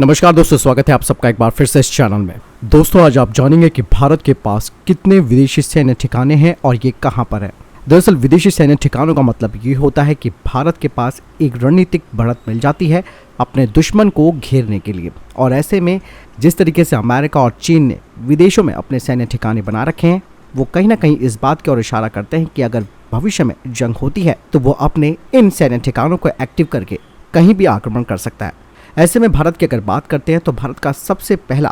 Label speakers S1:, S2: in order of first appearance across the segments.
S1: नमस्कार दोस्तों, स्वागत है आप सबका एक बार फिर से इस चैनल में। दोस्तों आज आप जानेंगे कि भारत के पास कितने विदेशी सैन्य ठिकाने हैं और ये कहां पर है। दरअसल विदेशी सैन्य ठिकानों का मतलब ये होता है कि भारत के पास एक रणनीतिक बढ़त मिल जाती है अपने दुश्मन को घेरने के लिए। और ऐसे में जिस तरीके से अमेरिका और चीन ने विदेशों में अपने सैन्य ठिकाने बना रखे हैं, वो कहीं ना कहीं इस बात की ओर इशारा करते हैं कि अगर भविष्य में जंग होती है तो वो अपने इन सैन्य ठिकानों को एक्टिव करके कहीं भी आक्रमण कर सकता है। ऐसे में भारत की अगर बात करते हैं तो भारत का सबसे पहला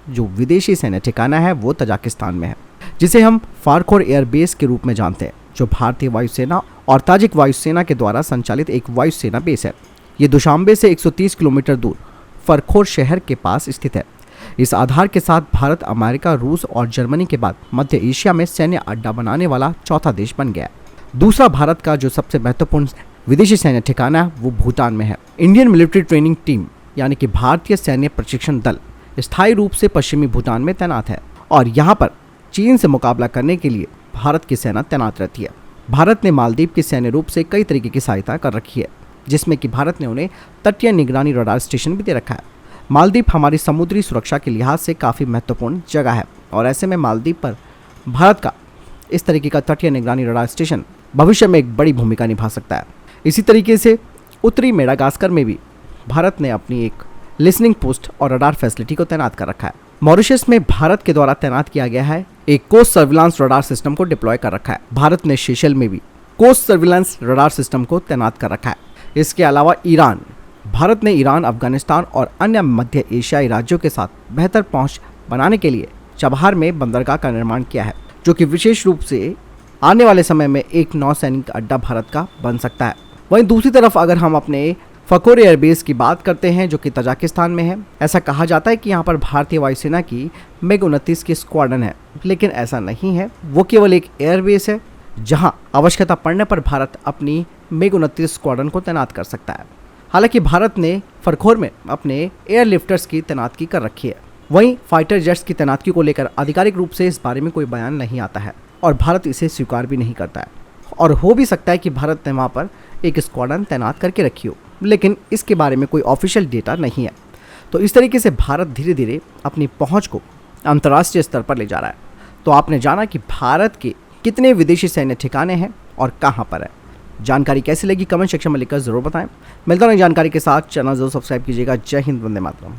S1: जो विदेशी सैन्य ठिकाना है वो तजाकिस्तान में है, जिसे हम फारखोर एयरबेस के रूप में जानते हैं, जो भारतीय वायुसेना और ताजिक वायुसेना के द्वारा संचालित एक वायुसेना बेस है। ये दुशांबे से 130 किलोमीटर दूर फरखोर शहर के पास स्थित है। इस आधार के साथ भारत अमेरिका, रूस और जर्मनी के बाद मध्य एशिया में सैन्य अड्डा बनाने वाला चौथा देश बन गया है। दूसरा भारत का जो सबसे महत्वपूर्ण विदेशी सैन्य ठिकाना है वो भूटान में है। इंडियन मिलिट्री ट्रेनिंग टीम यानी कि भारतीय सैन्य प्रशिक्षण दल स्थायी रूप से पश्चिमी भूटान में तैनात है और यहाँ पर चीन से मुकाबला करने के लिए भारत की सेना तैनात रहती है। भारत ने मालदीव की सैन्य रूप से कई तरीके की सहायता कर रखी है, जिसमें कि भारत ने उन्हें तटीय निगरानी रडार स्टेशन भी दे रखा है। मालदीव हमारी समुद्री सुरक्षा के लिहाज से काफ़ी महत्वपूर्ण जगह है और ऐसे में मालदीव पर भारत का इस तरीके का तटीय निगरानी रडार स्टेशन भविष्य में एक बड़ी भूमिका निभा सकता है। इसी तरीके से उत्तरी मेडागास्कर में भी भारत ने अपनी एक लिसनिंग पोस्ट और रडार फैसिलिटी को तैनात कर रखा है। मॉरिशस में भारत के द्वारा तैनात किया गया है एक कोस्ट सर्विलांस रडार सिस्टम को डिप्लॉय कर रखा है। भारत ने सेशेल्स में भी कोस्ट सर्विलांस रडार सिस्टम को तैनात कर रखा है। इसके अलावा ईरान, भारत ने ईरान, अफगानिस्तान और अन्य मध्य एशियाई राज्यों के साथ बेहतर पहुंच बनाने के लिए चबहार में बंदरगाह का निर्माण किया है, जो कि विशेष रूप से आने वाले समय में एक नौसैनिक अड्डा भारत का बन सकता है। वहीं दूसरी तरफ अगर हम अपने फरखोर एयरबेस की बात करते हैं जो कि तजाकिस्तान में है, ऐसा कहा जाता है कि यहाँ पर भारतीय वायुसेना की MiG-29 की स्क्वाड्रन है, लेकिन ऐसा नहीं है। वो केवल एक एयरबेस है जहाँ आवश्यकता पड़ने पर भारत अपनी MiG-29 स्क्वाड्रन को तैनात कर सकता है। हालांकि भारत ने फरखोर में अपने एयरलिफ्टर्स की तैनातगी कर रखी है। वहीं फाइटर जेट्स की तैनातगी को लेकर आधिकारिक रूप से इस बारे में कोई बयान नहीं आता है और भारत इसे स्वीकार भी नहीं करता है। और हो भी सकता है कि भारत ने वहाँ पर एक स्क्वाड्रन तैनात करके रखी हो, लेकिन इसके बारे में कोई ऑफिशियल डेटा नहीं है। तो इस तरीके से भारत धीरे धीरे अपनी पहुंच को अंतर्राष्ट्रीय स्तर पर ले जा रहा है। तो आपने जाना कि भारत के कितने विदेशी सैन्य ठिकाने हैं और कहां पर है। जानकारी कैसी लगी कमेंट सेक्शन में लिखकर जरूर बताएं। मिलता हूं जानकारी के साथ, चैनल जरूर सब्सक्राइब कीजिएगा। जय हिंद, वंदे मातरम।